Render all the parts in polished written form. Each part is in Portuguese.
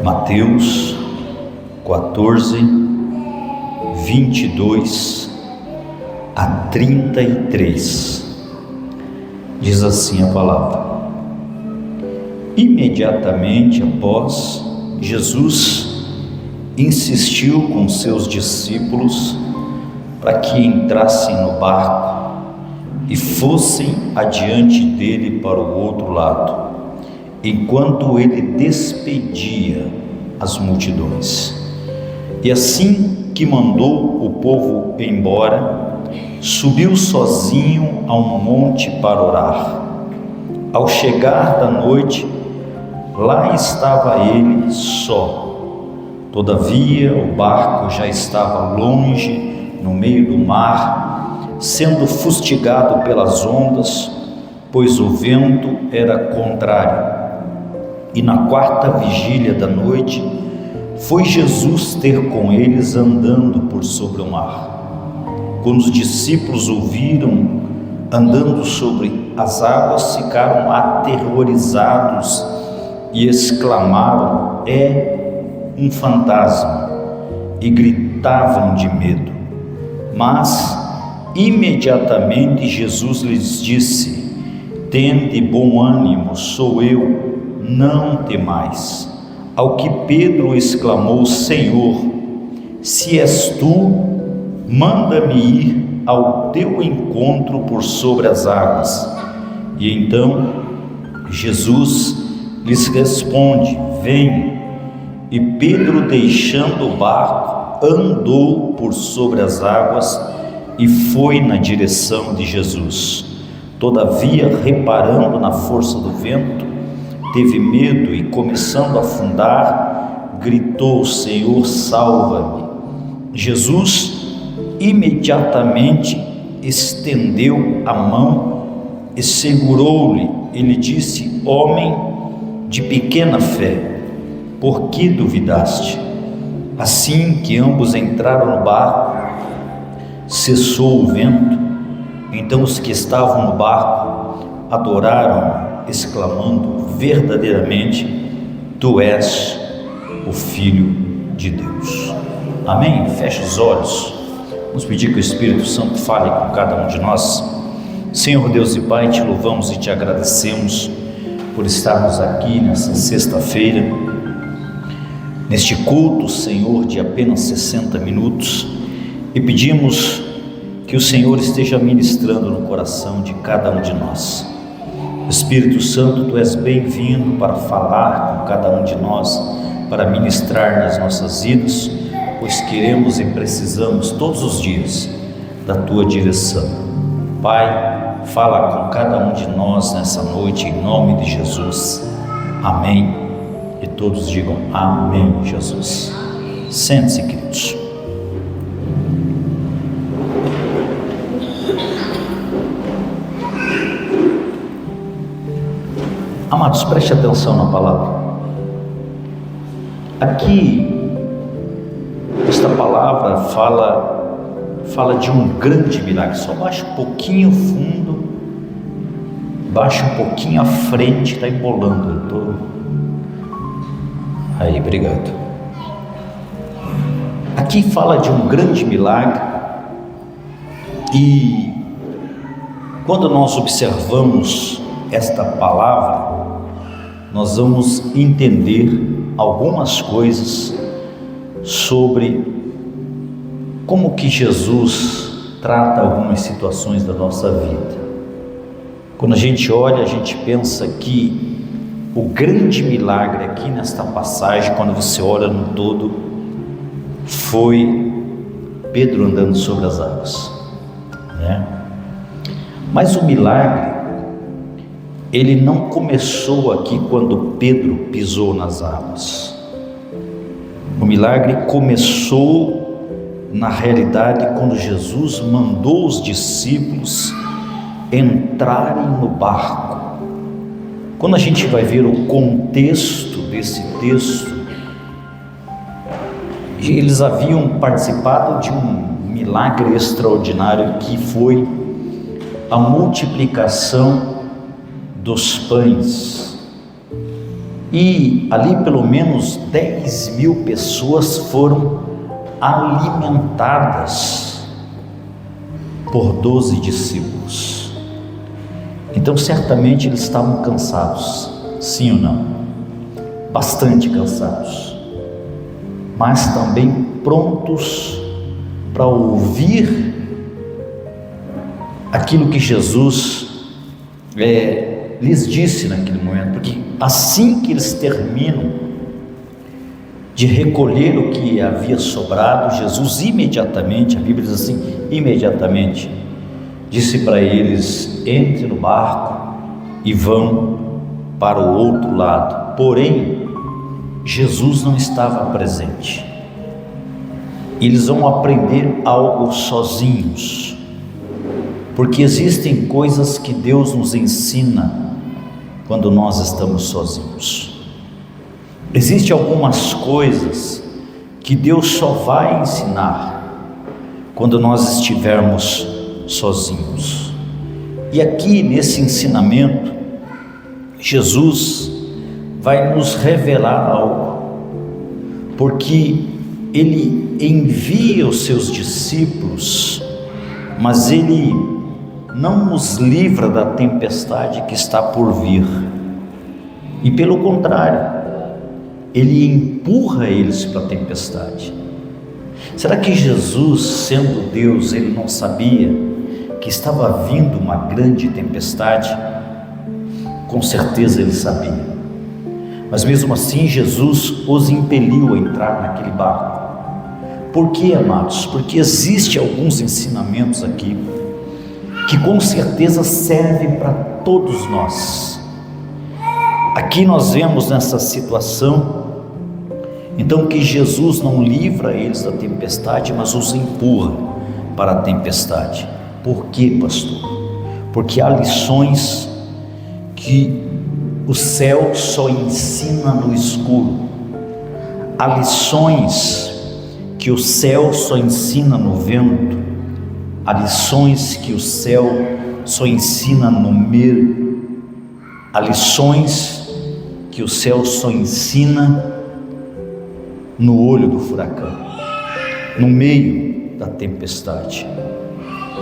Mateus 14, 22 a 33. Diz assim a palavra: Imediatamente após, Jesus insistiu com seus discípulos para que entrassem no barco e fossem adiante dele para o outro lado, enquanto ele despedia as multidões. E assim que mandou o povo embora, subiu sozinho a um monte para orar. Ao chegar da noite, lá estava ele só. Todavia o barco já estava longe, no meio do mar, sendo fustigado pelas ondas, pois o vento era contrário. E na quarta vigília da noite, foi Jesus ter com eles andando por sobre o mar. Quando os discípulos o viram andando sobre as águas, ficaram aterrorizados e exclamaram: é um fantasma, e gritavam de medo. Mas imediatamente Jesus lhes disse: tende bom ânimo, sou eu, não temais. Ao que Pedro exclamou: Senhor, se és tu, manda-me ir ao teu encontro por sobre as águas. E então Jesus lhes responde: vem. E Pedro, deixando o barco, andou por sobre as águas e foi na direção de Jesus. Todavia, reparando na força do vento, teve medo e, começando a afundar, gritou: Senhor, salva-me. Jesus imediatamente estendeu a mão e segurou-lhe. Ele disse: homem de pequena fé, por que duvidaste? Assim que ambos entraram no barco, cessou o vento. Então os que estavam no barco adoraram, exclamando: verdadeiramente, tu és o Filho de Deus. Amém? Feche os olhos. Vamos pedir que o Espírito Santo fale com cada um de nós. Senhor Deus e Pai, te louvamos e te agradecemos por estarmos aqui nessa sexta-feira, neste culto, Senhor, de apenas 60 minutos, e pedimos que o Senhor esteja ministrando no coração de cada um de nós. Espírito Santo, tu és bem-vindo para falar com cada um de nós, para ministrar nas nossas vidas, pois queremos e precisamos todos os dias da tua direção. Pai, fala com cada um de nós nessa noite, em nome de Jesus. Amém. E todos digam amém, Jesus. Sente-se, queridos. Amados, preste atenção na palavra. Aqui, esta palavra fala de um grande milagre. Só baixa um pouquinho o fundo, baixa um pouquinho a frente, está embolando. Aí, obrigado. Aqui fala de um grande milagre, e quando nós observamos esta palavra, nós vamos entender algumas coisas sobre como que Jesus trata algumas situações da nossa vida. Quando a gente olha, a gente pensa que o grande milagre aqui nesta passagem, quando você olha no todo, foi Pedro andando sobre as águas, né? Mas o milagre, ele não começou aqui quando Pedro pisou nas águas. O milagre começou, na realidade, quando Jesus mandou os discípulos entrarem no barco. Quando a gente vai ver o contexto desse texto, eles haviam participado de um milagre extraordinário que foi a multiplicação dos pães e ali pelo menos 10.000 pessoas foram alimentadas por 12 discípulos. Então certamente eles estavam cansados, sim ou não? Bastante cansados, mas também prontos para ouvir aquilo que Jesus lhes disse naquele momento, porque assim que eles terminam de recolher o que havia sobrado, Jesus imediatamente, a Bíblia diz assim, imediatamente, disse para eles: entre no barco e vão para o outro lado. Porém, Jesus não estava presente. Eles vão aprender algo sozinhos, porque existem coisas que Deus nos ensina quando nós estamos sozinhos. Existem algumas coisas que Deus só vai ensinar quando nós estivermos sozinhos. E aqui nesse ensinamento, Jesus vai nos revelar algo, porque Ele envia os seus discípulos, mas Ele não nos livra da tempestade que está por vir, e pelo contrário, Ele empurra eles para a tempestade. Será que Jesus, sendo Deus, Ele não sabia que estava vindo uma grande tempestade? Com certeza Ele sabia, mas mesmo assim Jesus os impeliu a entrar naquele barco. Por quê, amados? Porque existem alguns ensinamentos aqui que com certeza servem para todos nós. Aqui nós vemos nessa situação, então, que Jesus não livra eles da tempestade, mas os empurra para a tempestade. Por quê, pastor? Porque há lições que o céu só ensina no escuro. Há lições que o céu só ensina no vento. Há lições que o céu só ensina no medo. Há lições que o céu só ensina no olho do furacão, no meio da tempestade.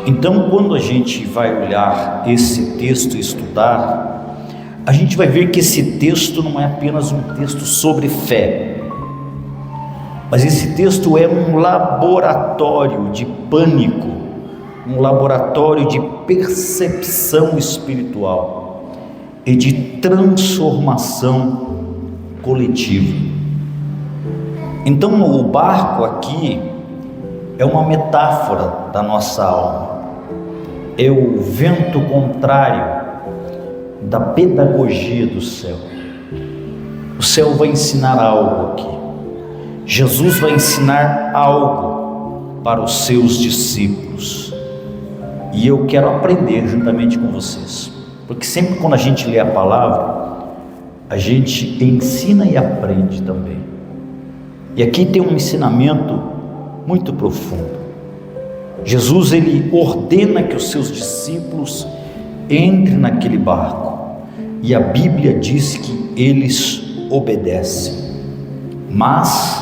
Então, quando a gente vai olhar esse texto e estudar, a gente vai ver que esse texto não é apenas um texto sobre fé, mas esse texto é um laboratório de pânico, um laboratório de percepção espiritual e de transformação coletiva. Então, o barco aqui é uma metáfora da nossa alma, é o vento contrário da pedagogia do céu. O céu vai ensinar algo aqui, Jesus vai ensinar algo para os seus discípulos, e eu quero aprender juntamente com vocês, porque sempre quando a gente lê a palavra, a gente ensina e aprende também. E aqui tem um ensinamento muito profundo. Jesus, Ele ordena que os seus discípulos entrem naquele barco, e a Bíblia diz que eles obedecem, mas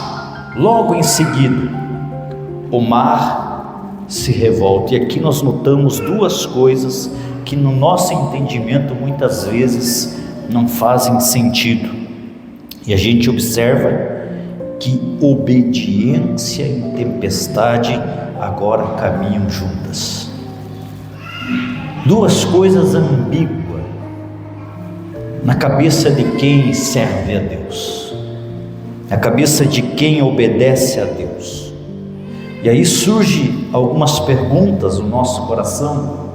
logo em seguida o mar se revolta. E aqui nós notamos duas coisas que no nosso entendimento muitas vezes não fazem sentido, e a gente observa que obediência e tempestade agora caminham juntas. Duas coisas ambíguas na cabeça de quem serve a Deus, na cabeça de quem obedece a Deus. E aí surgem algumas perguntas no nosso coração.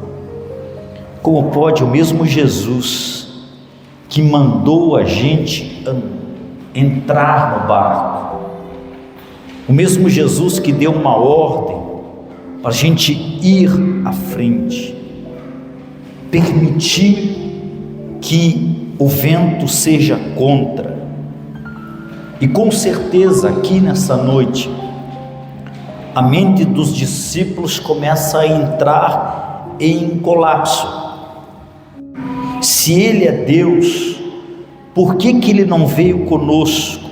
Como pode o mesmo Jesus que mandou a gente entrar no barco, o mesmo Jesus que deu uma ordem para a gente ir à frente, permitir que o vento seja contra? E com certeza aqui nessa noite, a mente dos discípulos começa a entrar em colapso. Se Ele é Deus, Por que que ele não veio conosco?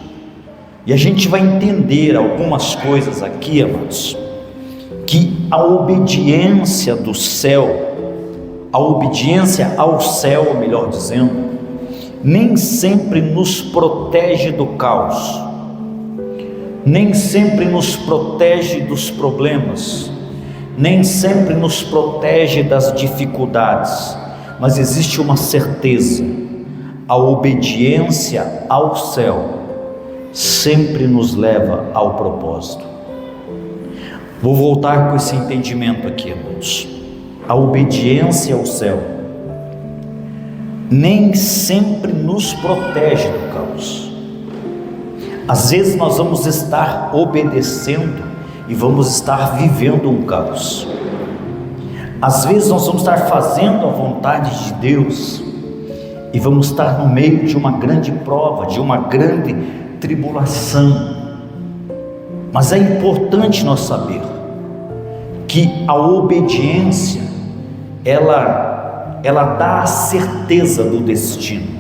E a gente vai entender algumas coisas aqui, amados, que a obediência do céu, a obediência ao céu, melhor dizendo, nem sempre nos protege do caos, nem sempre nos protege dos problemas, nem sempre nos protege das dificuldades, mas existe uma certeza: a obediência ao céu sempre nos leva ao propósito. Vou voltar com esse entendimento aqui, irmãos. A obediência ao céu nem sempre nos protege do caos. Às vezes nós vamos estar obedecendo e vamos estar vivendo um caos. Às vezes nós vamos estar fazendo a vontade de Deus e vamos estar no meio de uma grande prova, de uma grande tribulação. Mas é importante nós saber que a obediência, ela dá a certeza do destino,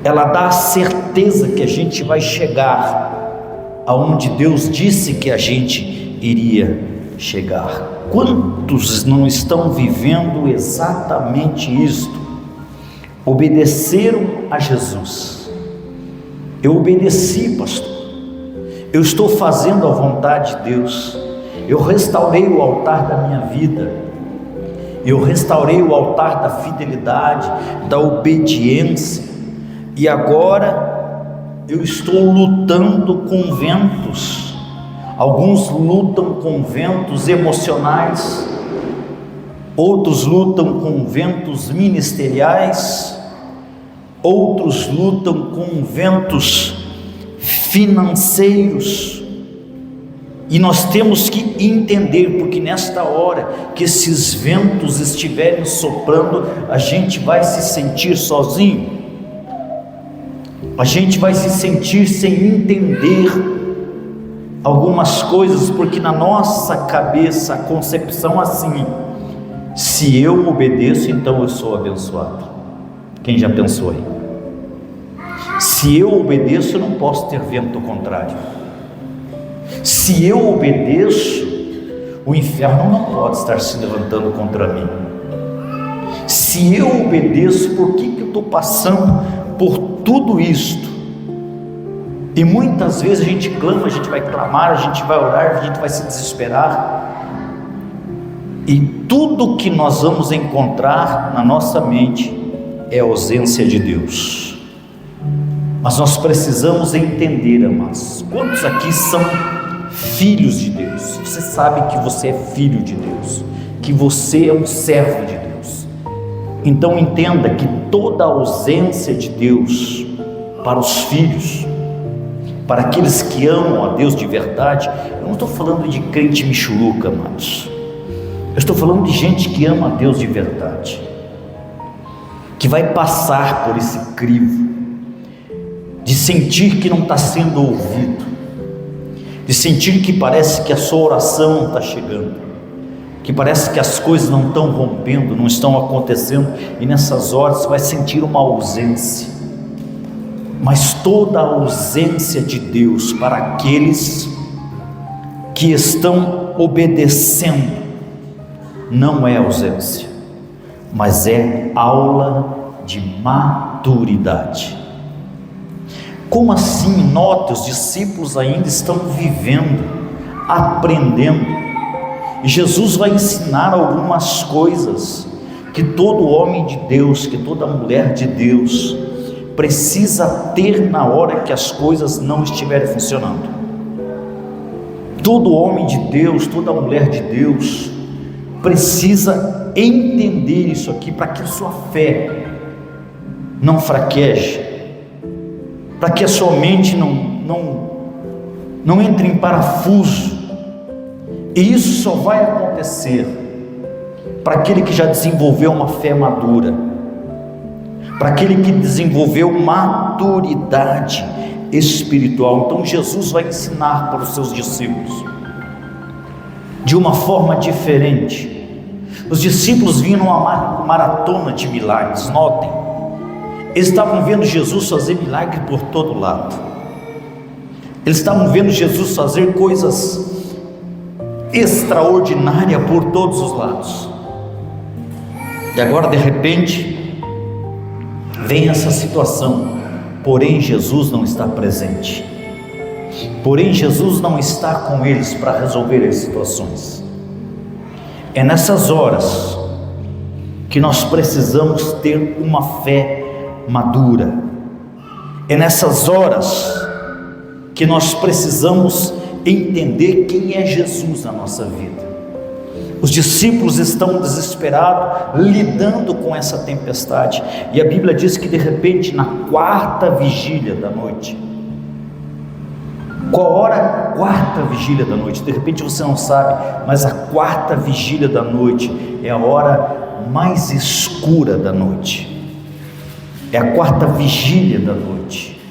ela dá a certeza que a gente vai chegar aonde Deus disse que a gente iria chegar. Quantos não estão vivendo exatamente isto? Obedeceram a Jesus. Eu obedeci, pastor, eu estou fazendo a vontade de Deus, eu restaurei o altar da minha vida, eu restaurei o altar da fidelidade, da obediência, e agora eu estou lutando com ventos. Alguns lutam com ventos emocionais, outros lutam com ventos ministeriais, outros lutam com ventos financeiros, e nós temos que entender, porque nesta hora que esses ventos estiverem soprando, a gente vai se sentir sozinho, a gente vai se sentir sem entender algumas coisas, porque na nossa cabeça a concepção assim: se eu obedeço, então eu sou abençoado. Quem já pensou aí? Se eu obedeço, eu não posso ter vento contrário. Se eu obedeço, o inferno não pode estar se levantando contra mim. Se eu obedeço, por que eu estou passando por tudo isto? E muitas vezes a gente clama, a gente vai clamar, a gente vai orar, a gente vai se desesperar, e tudo que nós vamos encontrar na nossa mente é a ausência de Deus. Mas nós precisamos entender, amados, quantos aqui são filhos de Deus? Você sabe que você é filho de Deus, que você é um servo de Deus. Então entenda que toda ausência de Deus para os filhos, para aqueles que amam a Deus de verdade, eu não estou falando de crente michuruca, amados, eu estou falando de gente que ama a Deus de verdade, que vai passar por esse crivo de sentir que não está sendo ouvido, de sentir que parece que a sua oração não está chegando, que parece que as coisas não estão rompendo, não estão acontecendo, e nessas horas você vai sentir uma ausência. Mas toda a ausência de Deus para aqueles que estão obedecendo não é ausência, mas é aula de maturidade. Como assim? Note, os discípulos ainda estão vivendo, aprendendo, e Jesus vai ensinar algumas coisas que todo homem de Deus, que toda mulher de Deus precisa ter na hora que as coisas não estiverem funcionando. Todo homem de Deus, toda mulher de Deus precisa entender isso aqui, para que a sua fé não fraqueje, para que a sua mente não entre em parafuso. E isso só vai acontecer para aquele que já desenvolveu uma fé madura, para aquele que desenvolveu maturidade espiritual. Então Jesus vai ensinar para os seus discípulos de uma forma diferente. Os discípulos vinham numa maratona de milagres, notem, Eles estavam vendo Jesus fazer milagre por todo lado. Eles estavam vendo Jesus fazer coisas extraordinárias por todos os lados. E agora, de repente, vem essa situação. Porém, Jesus não está presente. Porém, Jesus não está com eles para resolver as situações. É nessas horas que nós precisamos ter uma fé madura. É nessas horas que nós precisamos entender quem é Jesus na nossa vida. Os discípulos estão desesperados, lidando com essa tempestade, e a Bíblia diz que de repente, na quarta vigília da noite, qual hora? Quarta vigília da noite. De repente você não sabe, mas a quarta vigília da noite é a hora mais escura da noite. É a quarta vigília da noite.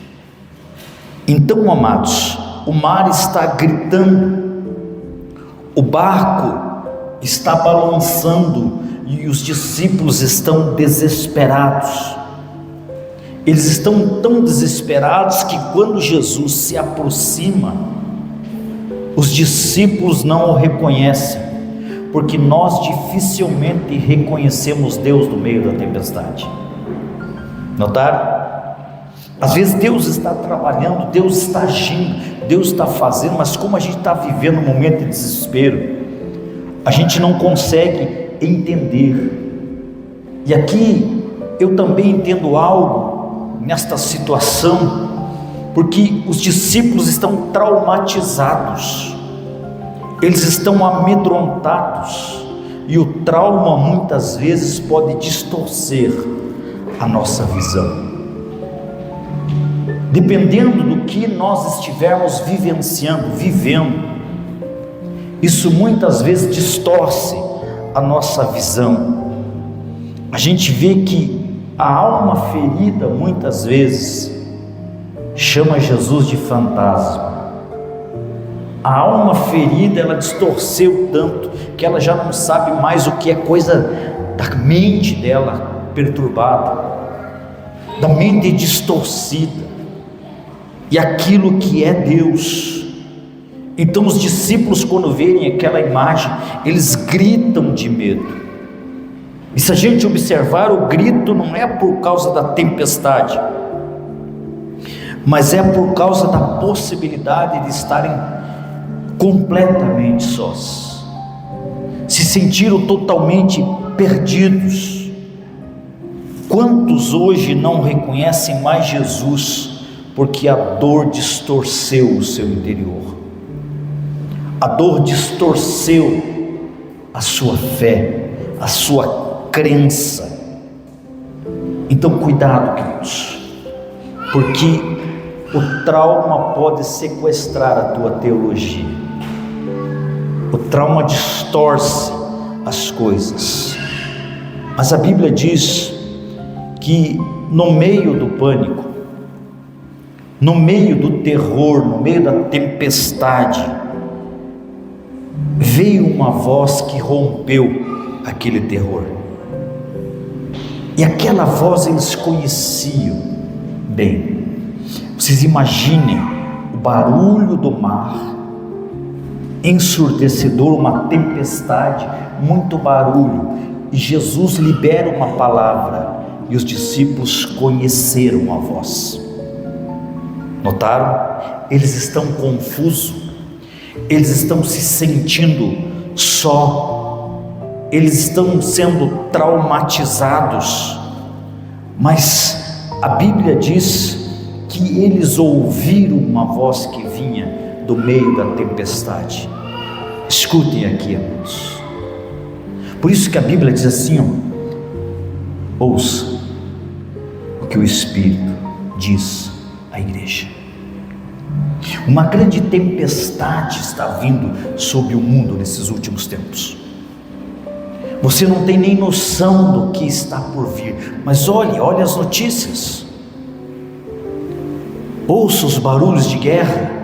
Então, amados, o mar está gritando, o barco está balançando e os discípulos estão desesperados. Eles estão tão desesperados que quando Jesus se aproxima, os discípulos não o reconhecem, porque nós dificilmente reconhecemos Deus no meio da tempestade. Notaram? Às vezes Deus está trabalhando, Deus está agindo, Deus está fazendo, mas como a gente está vivendo um momento de desespero, a gente não consegue entender. E aqui eu também entendo algo nesta situação, porque os discípulos estão traumatizados, eles estão amedrontados, e o trauma muitas vezes pode distorcer a nossa visão. Dependendo do que nós estivermos vivendo, isso muitas vezes distorce a nossa visão. A gente vê que a alma ferida muitas vezes chama Jesus de fantasma. A alma ferida, ela distorceu tanto que ela já não sabe mais o que é coisa da mente dela perturbada, da mente distorcida, e aquilo que é Deus. Então os discípulos, quando verem aquela imagem, eles gritam de medo. E se a gente observar, o grito não é por causa da tempestade, mas é por causa da possibilidade de estarem completamente sós, se sentiram totalmente perdidos. Quantos hoje não reconhecem mais Jesus, porque a dor distorceu o seu interior, a dor distorceu a sua fé, a sua crença. Então cuidado, queridos, porque o trauma pode sequestrar a tua teologia. O trauma distorce as coisas. Mas a Bíblia diz que no meio do pânico, no meio do terror, no meio da tempestade, veio uma voz que rompeu aquele terror. E aquela voz eles conheciam bem. Vocês imaginem o barulho do mar, ensurdecedor, uma tempestade, muito barulho, e Jesus libera uma palavra, e os discípulos conheceram a voz. Notaram? Eles estão confusos, eles estão se sentindo só, eles estão sendo traumatizados, mas a Bíblia diz que eles ouviram uma voz que vinha do meio da tempestade. Escutem aqui, amados. Por isso que a Bíblia diz assim, ouça o que o Espírito diz à igreja. Uma grande tempestade está vindo sobre o mundo nesses últimos tempos. Você não tem nem noção do que está por vir, mas olhe as notícias, ouça os barulhos de guerra.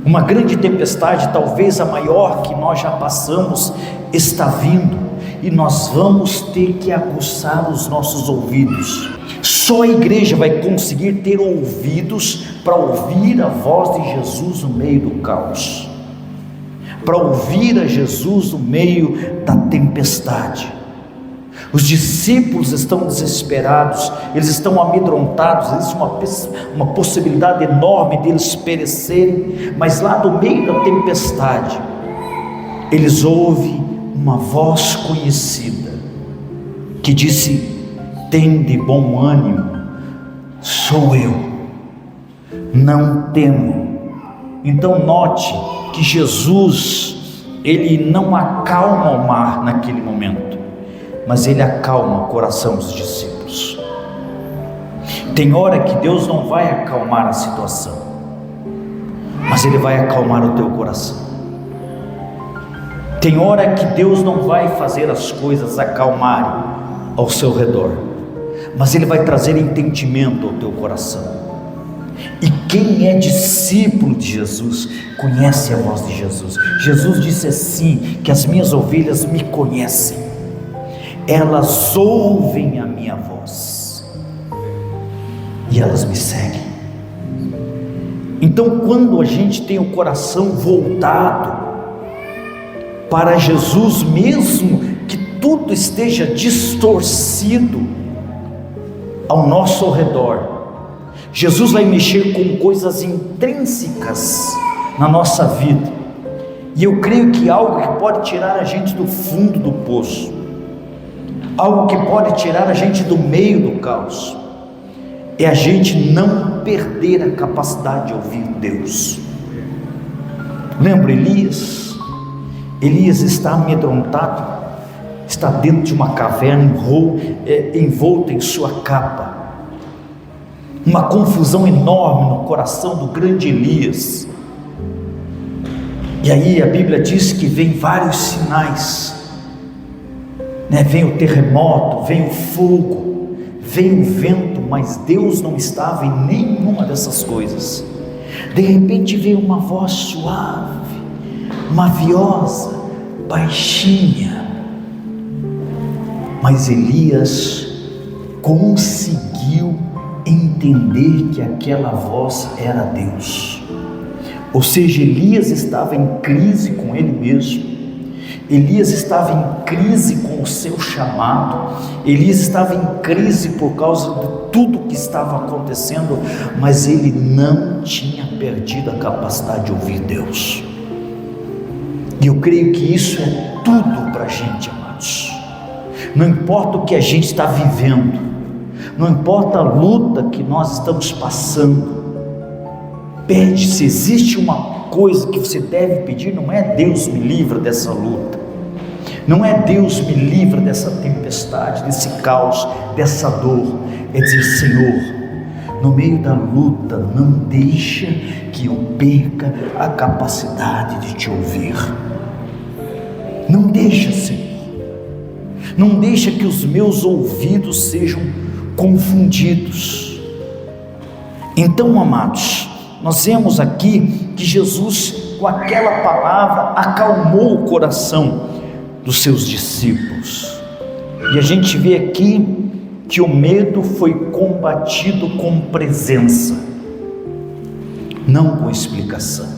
Uma grande tempestade, talvez a maior que nós já passamos, está vindo, e nós vamos ter que aguçar os nossos ouvidos. Só a igreja vai conseguir ter ouvidos para ouvir a voz de Jesus no meio do caos, para ouvir a Jesus no meio da tempestade. Os discípulos estão desesperados, eles estão amedrontados, existe uma possibilidade enorme deles perecerem, mas lá no meio da tempestade, eles ouvem uma voz conhecida, que disse: tende bom ânimo, sou eu, não temo. Então note que Jesus, ele não acalma o mar naquele momento, mas ele acalma o coração dos discípulos. Tem hora que Deus não vai acalmar a situação, mas ele vai acalmar o teu coração. Tem hora que Deus não vai fazer as coisas acalmarem ao seu redor, mas ele vai trazer entendimento ao teu coração. E quem é discípulo de Jesus conhece a voz de Jesus. Jesus disse assim, que as minhas ovelhas me conhecem, elas ouvem a minha voz e elas me seguem. Então, quando a gente tem o coração voltado para Jesus, mesmo que tudo esteja distorcido ao nosso redor, Jesus vai mexer com coisas intrínsecas na nossa vida. E eu creio que algo que pode tirar a gente do fundo do poço, algo que pode tirar a gente do meio do caos, é a gente não perder a capacidade de ouvir Deus. Lembra Elias? Elias está amedrontado, está dentro de uma caverna, envolto em sua capa, uma confusão enorme no coração do grande Elias. E aí a Bíblia diz que vem vários sinais, vem o terremoto, vem o fogo, vem o vento, mas Deus não estava em nenhuma dessas coisas. De repente veio uma voz suave, maviosa, baixinha, mas Elias conseguiu entender que aquela voz era Deus. Ou seja, Elias estava em crise com ele mesmo, Elias estava em crise com o seu chamado, Elias estava em crise por causa de tudo que estava acontecendo, mas ele não tinha perdido a capacidade de ouvir Deus. E eu creio que isso é tudo para a gente, amados. Não importa o que a gente está vivendo, não importa a luta que nós estamos passando, pede. Se existe uma coisa que você deve pedir, não é Deus me livra dessa luta, não é Deus me livra dessa tempestade, desse caos, dessa dor, é dizer: Senhor, no meio da luta, não deixa que eu perca a capacidade de te ouvir. Não deixa, Senhor, não deixa que os meus ouvidos sejam confundidos. Então, amados, nós vemos aqui que Jesus, com aquela palavra, acalmou o coração dos seus discípulos. E a gente vê aqui que o medo foi combatido com presença, não com explicação.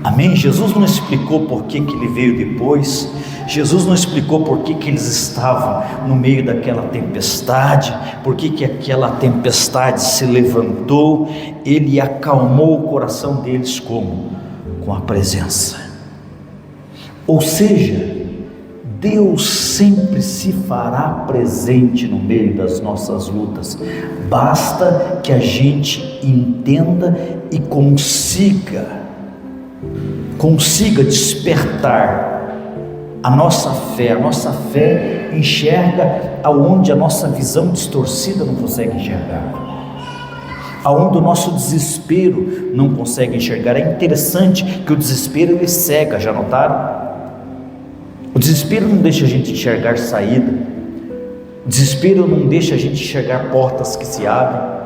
Amém? Jesus não explicou por que ele veio depois, Jesus não explicou por que eles estavam no meio daquela tempestade, por que aquela tempestade se levantou. Ele acalmou o coração deles como? Com a presença. Ou seja, Deus sempre se fará presente no meio das nossas lutas, basta que a gente entenda e consiga despertar a nossa fé enxerga aonde a nossa visão distorcida não consegue enxergar, aonde o nosso desespero não consegue enxergar. É interessante que o desespero ele cega, já notaram? O desespero não deixa a gente enxergar saída, o desespero não deixa a gente enxergar portas que se abrem,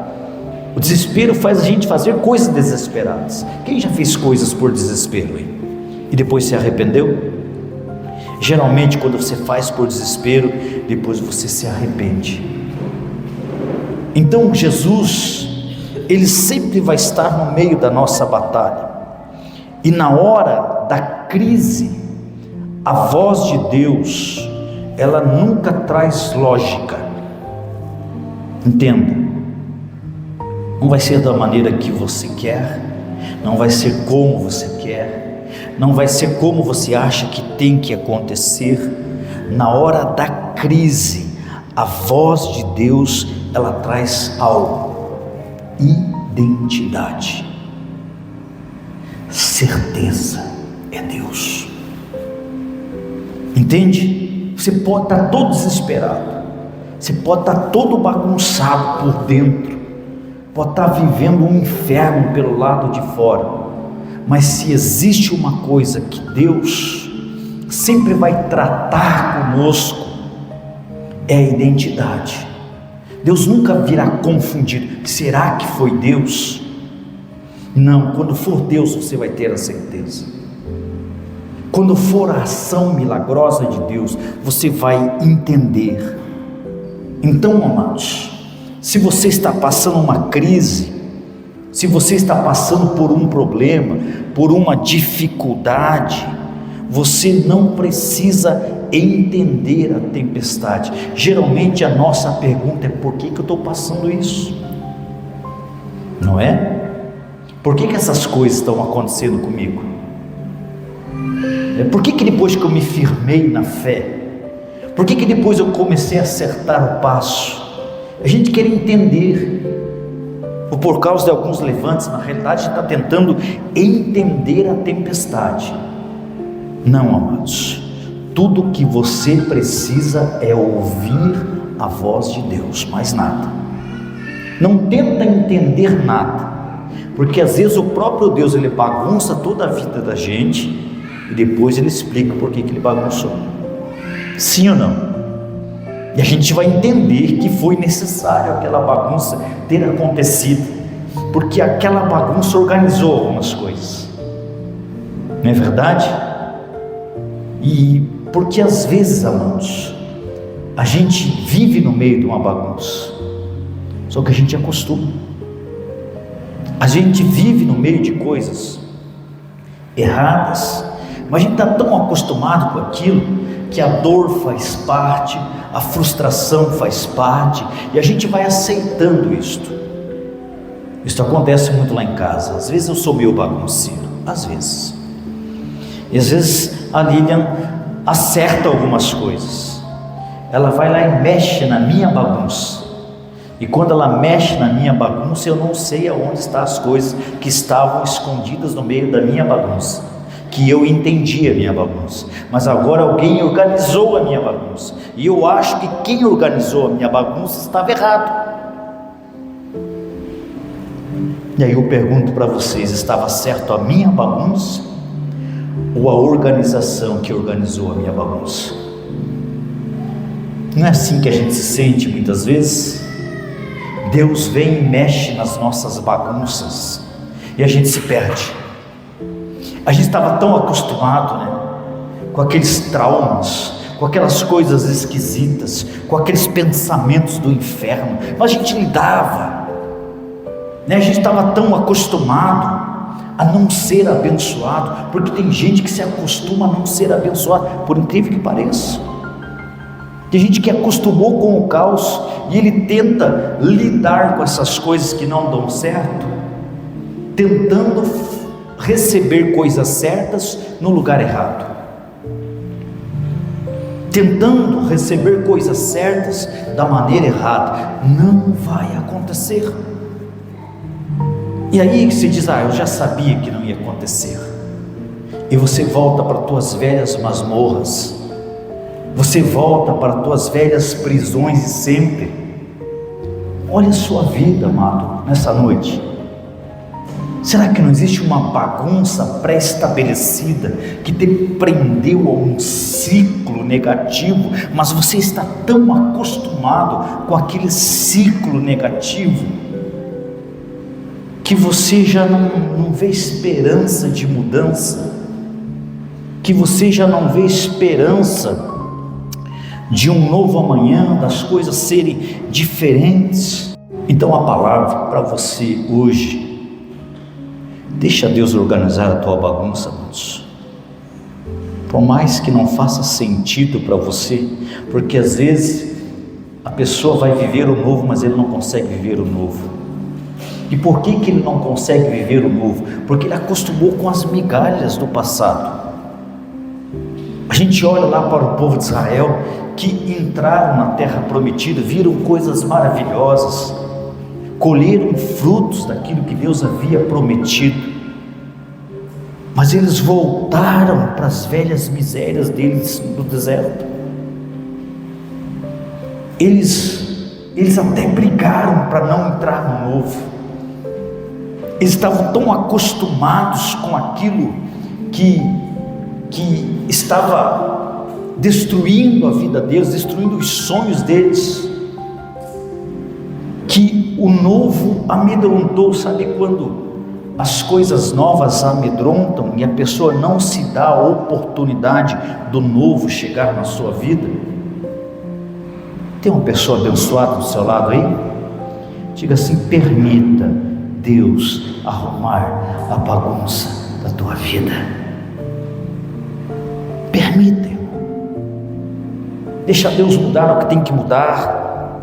o desespero faz a gente fazer coisas desesperadas. Quem já fez coisas por desespero, hein? E depois se arrependeu? Geralmente, quando você faz por desespero, depois você se arrepende. Então Jesus, Ele sempre vai estar no meio da nossa batalha, e na hora da crise, a voz de Deus, ela nunca traz lógica. Entenda, não vai ser da maneira que você quer, não vai ser como você quer, não vai ser como você acha que tem que acontecer. Na hora da crise, a voz de Deus, ela traz algo: identidade, certeza, é Deus. Entende? Você pode estar todo desesperado, você pode estar todo bagunçado por dentro, pode estar vivendo um inferno pelo lado de fora, mas se existe uma coisa que Deus sempre vai tratar conosco, é a identidade. Deus nunca virá confundido. Será que foi Deus? Não, quando for Deus você vai ter a certeza. Quando for a ação milagrosa de Deus, você vai entender. Então, amados, se você está passando uma crise, se você está passando por um problema, por uma dificuldade, você não precisa entender a tempestade. Geralmente a nossa pergunta é: por que eu estou passando isso? Não é? Por que essas coisas estão acontecendo comigo? Por que depois que eu me firmei na fé, por que depois eu comecei a acertar o passo? A gente quer entender, ou por causa de alguns levantes, na realidade a gente está tentando entender a tempestade. Não, amados, tudo que você precisa é ouvir a voz de Deus, mais nada. Não tenta entender nada, porque às vezes o próprio Deus, ele bagunça toda a vida da gente, e depois ele explica por que ele bagunçou. Sim ou não? E a gente vai entender que foi necessário aquela bagunça ter acontecido, porque aquela bagunça organizou algumas coisas, não é verdade? E porque às vezes, amados, a gente vive no meio de uma bagunça, só que a gente acostuma. A gente vive no meio de coisas erradas, mas a gente está tão acostumado com aquilo, que a dor faz parte, a frustração faz parte, e a gente vai aceitando isto. Isso acontece muito lá em casa. Às vezes eu sou meio bagunceiro, às vezes, e às vezes a Lilian acerta algumas coisas, ela vai lá e mexe na minha bagunça, e quando ela mexe na minha bagunça, eu não sei aonde estão as coisas que estavam escondidas no meio da minha bagunça, que eu entendi a minha bagunça, mas agora alguém organizou a minha bagunça, e eu acho que quem organizou a minha bagunça estava errado. E aí eu pergunto para vocês: estava certo a minha bagunça, ou a organização que organizou a minha bagunça? Não é assim que a gente se sente muitas vezes? Deus vem e mexe nas nossas bagunças, e a gente se perde. A gente estava tão acostumado, né, com aqueles traumas, com aquelas coisas esquisitas, com aqueles pensamentos do inferno, mas a gente lidava, né? A gente estava tão acostumado a não ser abençoado, porque tem gente que se acostuma a não ser abençoado, por incrível que pareça. Tem gente que acostumou com o caos, e ele tenta lidar com essas coisas que não dão certo, tentando receber coisas certas no lugar errado, tentando receber coisas certas da maneira errada. Não vai acontecer. E aí você diz: eu já sabia que não ia acontecer, e você volta para tuas velhas masmorras, você volta para tuas velhas prisões, e sempre. Olha a sua vida, amado, nessa noite. Será que não existe uma bagunça pré-estabelecida que te prendeu a um ciclo negativo, mas você está tão acostumado com aquele ciclo negativo que você já não vê esperança de mudança? que você já não vê esperança de um novo amanhã, das coisas serem diferentes. Então a palavra para você hoje: deixa Deus organizar a tua bagunça, amados. Por mais que não faça sentido para você, porque às vezes a pessoa vai viver o novo, mas ele não consegue viver o novo. E por que ele não consegue viver o novo? Porque ele acostumou com as migalhas do passado. A gente olha lá para o povo de Israel, que entraram na terra prometida, viram coisas maravilhosas, colheram frutos daquilo que Deus havia prometido, mas eles voltaram para as velhas misérias deles no deserto. Eles até brigaram para não entrar no novo. Eles estavam tão acostumados com aquilo que estava destruindo a vida deles, destruindo os sonhos deles, que o novo amedrontou. Sabe quando as coisas novas amedrontam e a pessoa não se dá a oportunidade do novo chegar na sua vida? Tem uma pessoa abençoada do seu lado aí? Diga assim: permita Deus arrumar a bagunça da tua vida. Permita. Deixa Deus mudar o que tem que mudar.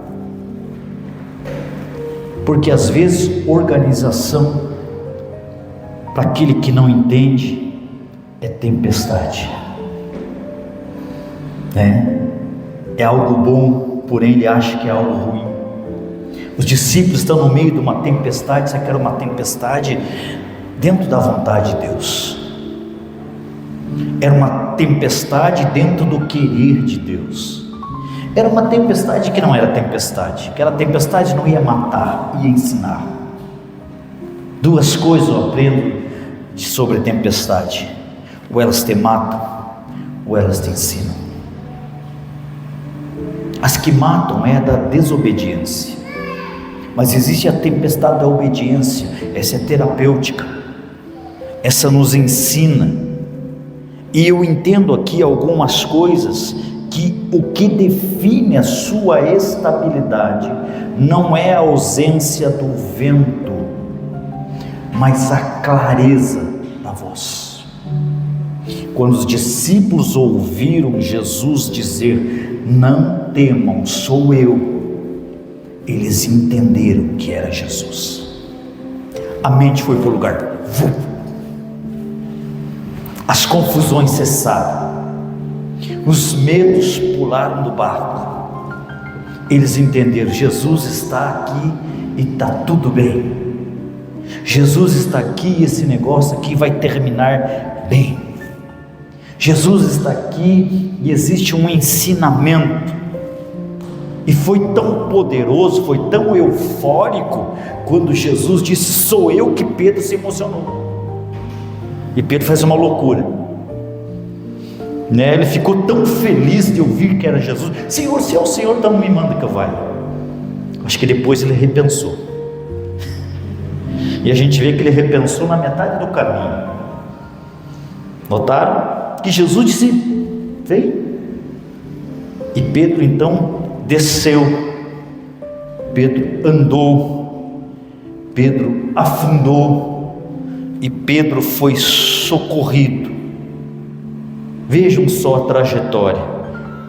Porque às vezes organização, para aquele que não entende, é tempestade. É algo bom, porém ele acha que é algo ruim. Os discípulos estão no meio de uma tempestade, só que era uma tempestade dentro da vontade de Deus. Era uma tempestade dentro do querer de Deus. Era uma tempestade que não era tempestade. Aquela tempestade não ia matar, ia ensinar. Duas coisas eu aprendo sobre tempestade: ou elas te matam, ou elas te ensinam. As que matam é a da desobediência, mas existe a tempestade da obediência. Essa é terapêutica, essa nos ensina. E eu entendo aqui algumas coisas, que o que define a sua estabilidade não é a ausência do vento, mas a clareza da voz. Quando os discípulos ouviram Jesus dizer: não temam, sou eu, eles entenderam que era Jesus. A mente foi para o lugar. As confusões cessaram. Os medos pularam do barco. Eles entenderam: Jesus está aqui e está tudo bem. Jesus está aqui e esse negócio aqui vai terminar bem. Jesus está aqui e existe um ensinamento. E foi tão poderoso, foi tão eufórico, quando Jesus disse: sou eu, que Pedro se emocionou. E Pedro fez uma loucura, Ele ficou tão feliz de ouvir que era Jesus. Senhor, se é o Senhor, então me manda que eu vá. Acho que depois ele repensou. E a gente vê que ele repensou na metade do caminho. Notaram que Jesus disse: vem. E Pedro então desceu. Pedro andou. Pedro afundou. E Pedro foi socorrido. Vejam só a trajetória: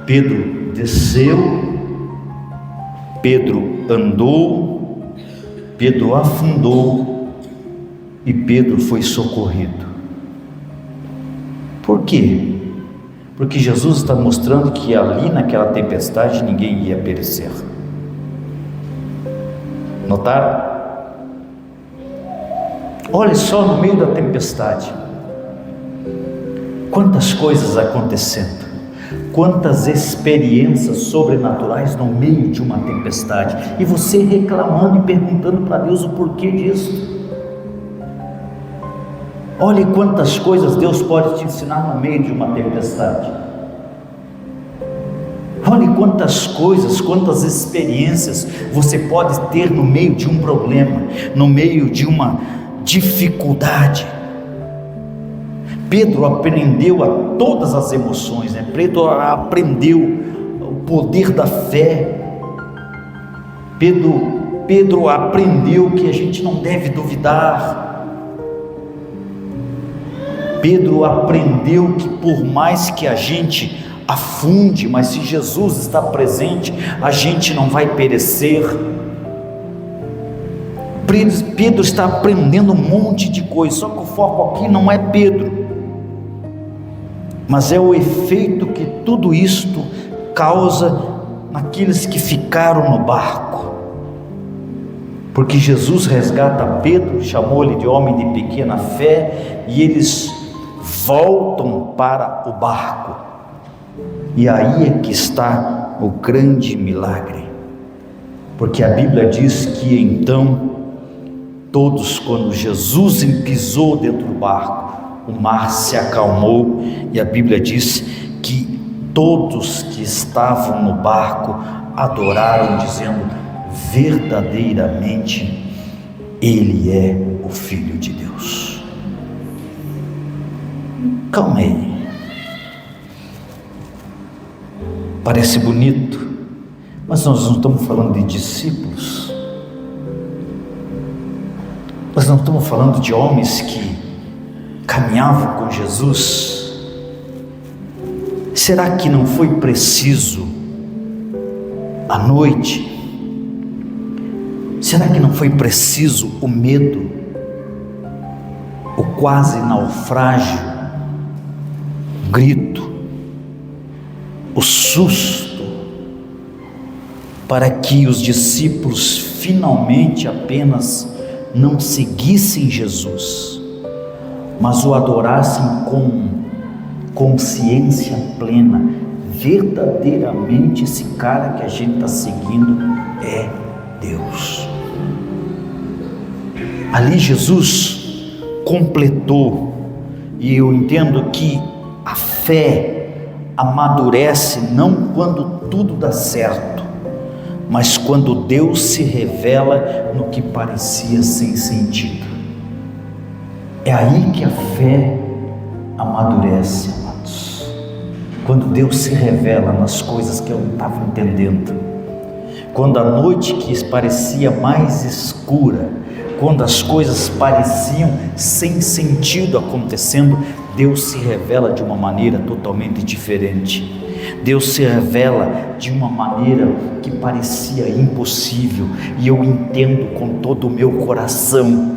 Pedro desceu, Pedro andou, Pedro afundou e Pedro foi socorrido. Por quê? Porque Jesus está mostrando que ali naquela tempestade ninguém ia perecer. Notaram? Olhe só, no meio da tempestade, quantas coisas acontecendo, quantas experiências sobrenaturais no meio de uma tempestade, e você reclamando e perguntando para Deus o porquê disso. Olhe quantas coisas Deus pode te ensinar no meio de uma tempestade. Olhe quantas coisas, quantas experiências você pode ter no meio de um problema, no meio de uma dificuldade. Pedro aprendeu a todas as emoções, né? Pedro aprendeu o poder da fé. Pedro aprendeu que a gente não deve duvidar. Pedro aprendeu que por mais que a gente afunde, mas se Jesus está presente, a gente não vai perecer. Pedro está aprendendo um monte de coisa, só que o foco aqui não é Pedro, mas é o efeito que tudo isto causa naqueles que ficaram no barco. Porque Jesus resgata Pedro, chamou-lhe de homem de pequena fé, e eles voltam para o barco. E aí é que está o grande milagre, porque a Bíblia diz que então todos, quando Jesus pisou dentro do barco, o mar se acalmou, e a Bíblia diz que todos que estavam no barco adoraram, dizendo: verdadeiramente Ele é o Filho de Deus. Calma aí. Parece bonito, mas nós não estamos falando de discípulos. Nós não estamos falando de homens que caminhavam com Jesus. Será que não foi preciso a noite? Será que não foi preciso o medo, o quase naufrágio, o grito, o susto, para que os discípulos finalmente apenas não seguissem Jesus, mas o adorassem com consciência plena? Verdadeiramente esse cara que a gente está seguindo é Deus. Ali Jesus completou, e eu entendo que a fé amadurece não quando tudo dá certo, mas quando Deus se revela no que parecia sem sentido. É aí que a fé amadurece, amados. Quando Deus se revela nas coisas que eu não estava entendendo, quando a noite que parecia mais escura, quando as coisas pareciam sem sentido acontecendo, Deus se revela de uma maneira totalmente diferente. Deus se revela de uma maneira que parecia impossível, e eu entendo com todo o meu coração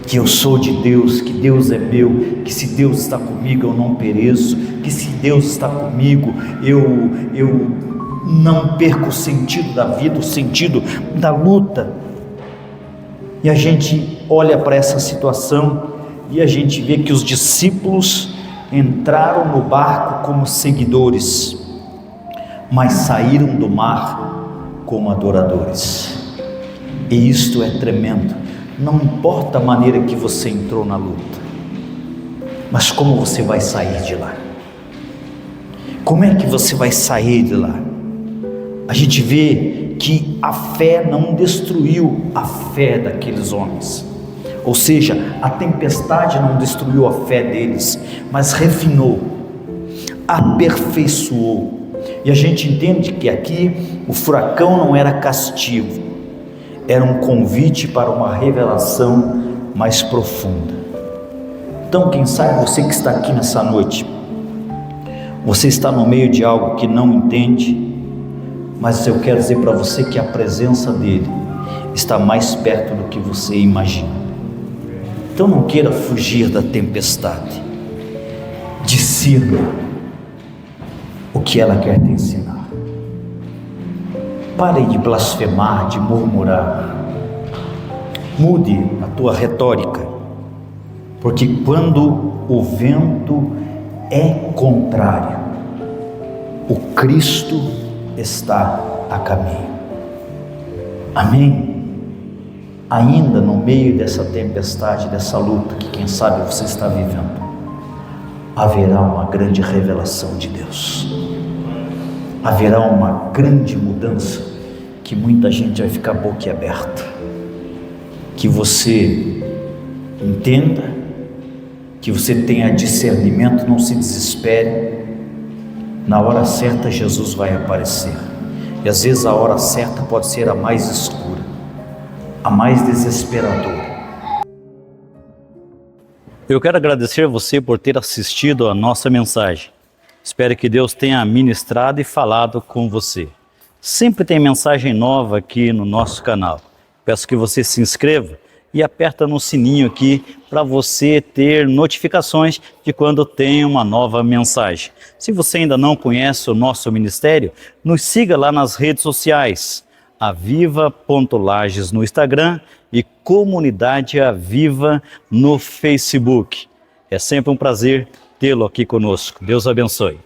que eu sou de Deus, que Deus é meu, que se Deus está comigo eu não pereço, que se Deus está comigo eu não perco o sentido da vida, o sentido da luta. E a gente olha para essa situação e a gente vê que os discípulos entraram no barco como seguidores, mas saíram do mar como adoradores. E isto é tremendo. Não importa a maneira que você entrou na luta, mas como você vai sair de lá. Como é que você vai sair de lá? A gente vê que a fé não destruiu a fé daqueles homens, ou seja, a tempestade não destruiu a fé deles, mas refinou, aperfeiçoou. E a gente entende que aqui o furacão não era castigo, era um convite para uma revelação mais profunda. Então, quem sabe você que está aqui nessa noite, você está no meio de algo que não entende, mas eu quero dizer para você que a presença dele está mais perto do que você imagina. Então não queira fugir da tempestade, discirna o que ela quer te ensinar. Pare de blasfemar, de murmurar, mude a tua retórica, porque quando o vento é contrário, o Cristo está a caminho. Amém? Ainda no meio dessa tempestade, dessa luta que quem sabe você está vivendo, haverá uma grande revelação de Deus, haverá uma grande mudança que muita gente vai ficar boquiaberta. Que você entenda que você tenha discernimento, não se desespere. Na hora certa Jesus vai aparecer. E às vezes a hora certa pode ser a mais escura, a mais desesperadora. Eu quero agradecer você por ter assistido a nossa mensagem. Espero que Deus tenha ministrado e falado com você. Sempre tem mensagem nova aqui no nosso canal. Peço que você se inscreva e aperta no sininho aqui para você ter notificações de quando tem uma nova mensagem. Se você ainda não conhece o nosso ministério, nos siga lá nas redes sociais, aviva.lages no Instagram e Comunidade Aviva no Facebook. É sempre um prazer tê-lo aqui conosco. Deus abençoe.